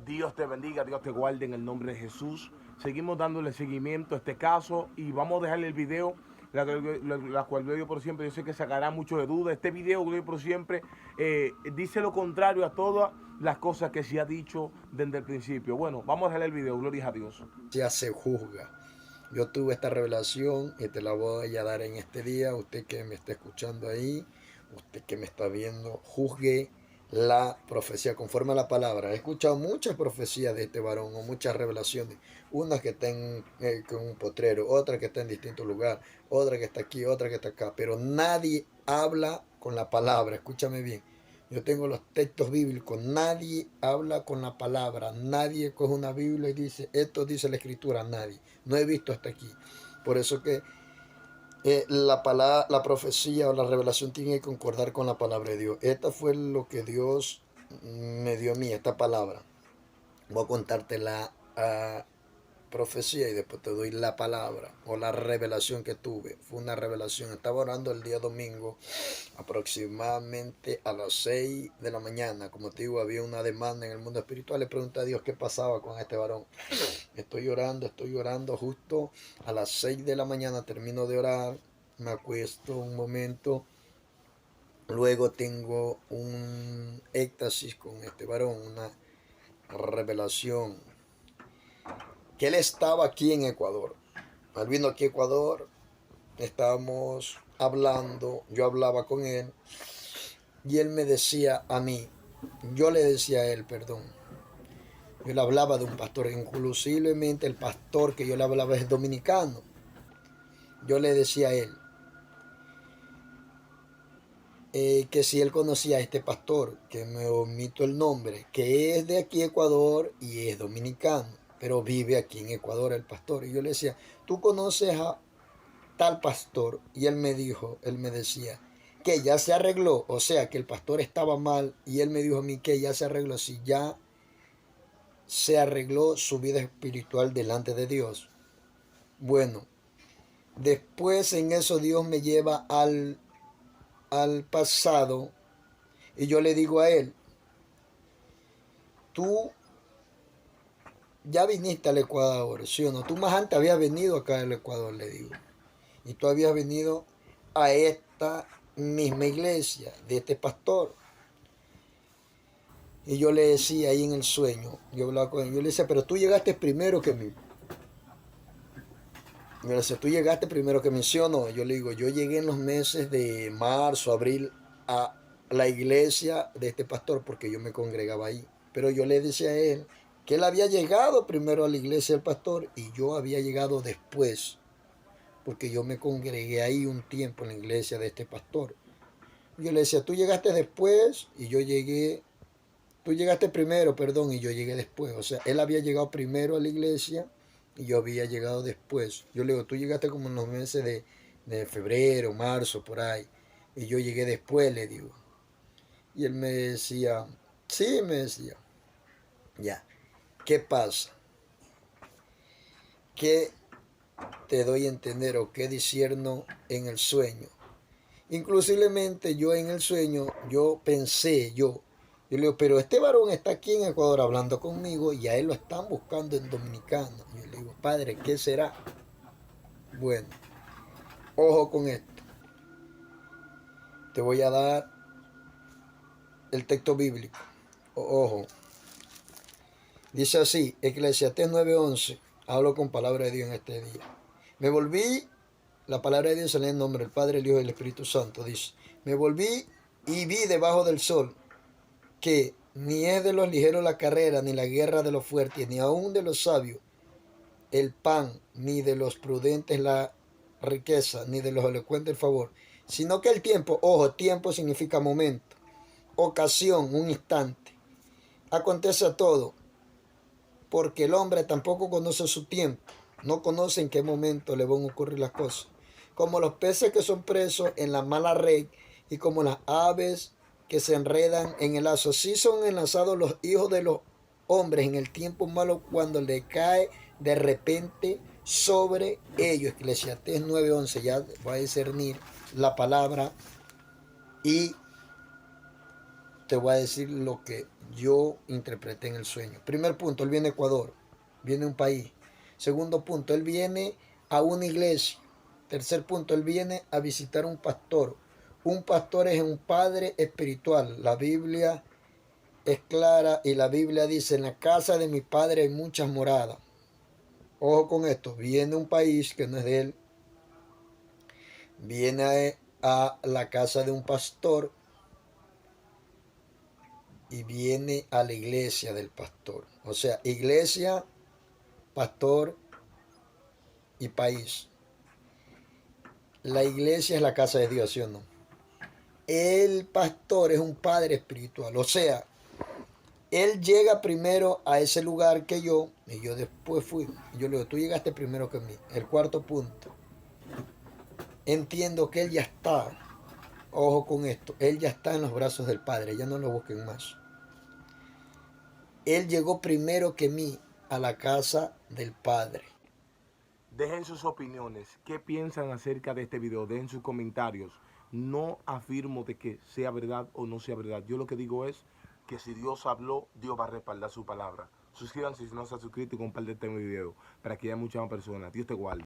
Dios te bendiga, Dios te guarde en el nombre de Jesús. Seguimos dándole seguimiento a este caso y vamos a dejarle el video, la cual Gloria por siempre, yo sé que sacará mucho de duda. Este video, Gloria por siempre, dice lo contrario a todas las cosas que se ha dicho desde el principio. Bueno, vamos a dejarle el video, gloria a Dios. Ya se juzga. Yo tuve esta revelación y te la voy a dar en este día. Usted que me está escuchando ahí, usted que me está viendo, juzgue la profecía conforme a la palabra. He escuchado muchas profecías de este varón o muchas revelaciones. Unas que están con un potrero, otra que está en distintos lugares, otra que está aquí, otra que está acá. Pero nadie habla con la palabra. Escúchame bien. Yo tengo los textos bíblicos. Nadie habla con la palabra. Nadie coge una Biblia y dice, esto dice la Escritura. Nadie. No he visto hasta aquí. Por eso que la palabra, la profecía o la revelación tiene que concordar con la palabra de Dios. Esta fue lo que Dios me dio a mí, esta palabra. Voy a contarte la profecía y después te doy la palabra o la revelación que tuve. Fue una revelación. Estaba orando el día domingo aproximadamente a las 6 de la mañana. Como te digo, había una demanda en el mundo espiritual. Le pregunté a Dios qué pasaba con este varón. Estoy orando. Justo a las 6 de la mañana termino de orar. Me acuesto un momento. Luego tengo un éxtasis con este varón, una revelación que él estaba aquí en Ecuador. Él vino aquí a Ecuador, estábamos hablando, yo hablaba con él y él me decía a mí, yo le decía a él, perdón, yo le hablaba de un pastor, inclusivamente el pastor que yo le hablaba es dominicano. Yo le decía a él que si él conocía a este pastor, que me omito el nombre, que es de aquí Ecuador y es dominicano, pero vive aquí en Ecuador el pastor. Y yo le decía, ¿tú conoces a tal pastor? Y él me decía, que ya se arregló, o sea, que el pastor estaba mal, y él me dijo a mí que ya se arregló, si ya se arregló su vida espiritual delante de Dios. Bueno, después en eso Dios me lleva al pasado y yo le digo a él, tú ya viniste al Ecuador, ¿sí o no? Tú más antes habías venido acá al Ecuador, le digo. Y tú habías venido a esta misma iglesia de este pastor. Y yo le decía ahí en el sueño, yo hablaba con él, yo le decía, pero tú llegaste primero que mí. Yo le decía, tú llegaste primero que mí, ¿sí o no? Yo le digo, yo llegué en los meses de marzo, abril a la iglesia de este pastor porque yo me congregaba ahí. Pero yo le decía a él que él había llegado primero a la iglesia del pastor y yo había llegado después, porque yo me congregué ahí un tiempo en la iglesia de este pastor. Yo le decía, tú llegaste después y yo llegué, tú llegaste primero, perdón, y yo llegué después. O sea, él había llegado primero a la iglesia y yo había llegado después. Yo le digo, tú llegaste como en los meses de febrero, marzo, por ahí. Y yo llegué después, le digo. Y él me decía, sí, me decía, ya, ¿qué pasa? ¿Qué te doy a entender o qué discierno en el sueño? Inclusivamente yo en el sueño, yo pensé, yo le digo, pero este varón está aquí en Ecuador hablando conmigo y a él lo están buscando en Dominicana. Yo le digo, padre, ¿qué será? Bueno, ojo con esto. Te voy a dar el texto bíblico. Ojo. Dice así, Eclesiastés 9:11. Hablo con palabra de Dios en este día. Me volví, la palabra de Dios se lee en nombre del Padre, el Hijo y el Espíritu Santo. Dice, me volví y vi debajo del sol que ni es de los ligeros la carrera, ni la guerra de los fuertes, ni aun de los sabios el pan, ni de los prudentes la riqueza, ni de los elocuentes el favor, sino que el tiempo, ojo, tiempo significa momento, ocasión, un instante, acontece a todo, porque el hombre tampoco conoce su tiempo, no conoce en qué momento le van a ocurrir las cosas, como los peces que son presos en la mala red y como las aves que se enredan en el lazo. Así son enlazados los hijos de los hombres en el tiempo malo cuando le cae de repente sobre ellos. Eclesiastés 9:11, ya va a discernir la palabra y te voy a decir lo que yo interpreté en el sueño. Primer punto, él viene a Ecuador, viene a un país. Segundo punto, él viene a una iglesia. Tercer punto, él viene a visitar un pastor. Un pastor es un padre espiritual. La Biblia es clara y la Biblia dice, en la casa de mi padre hay muchas moradas. Ojo con esto, viene a un país que no es de él, viene a la casa de un pastor y viene a la iglesia del pastor. O sea, iglesia, pastor y país. La iglesia es la casa de Dios, ¿sí o no? El pastor es un padre espiritual. O sea, él llega primero a ese lugar que yo, y yo después fui. Yo le digo, tú llegaste primero que mí. El cuarto punto. Entiendo que él ya está, ojo con esto, él ya está en los brazos del Padre, ya no lo busquen más. Él llegó primero que mí a la casa del Padre. Dejen sus opiniones. ¿Qué piensan acerca de este video? Dejen sus comentarios. No afirmo de que sea verdad o no sea verdad. Yo lo que digo es que si Dios habló, Dios va a respaldar su palabra. Suscríbanse si no se han suscrito y compartan este video para que haya muchas más personas. Dios te guarde.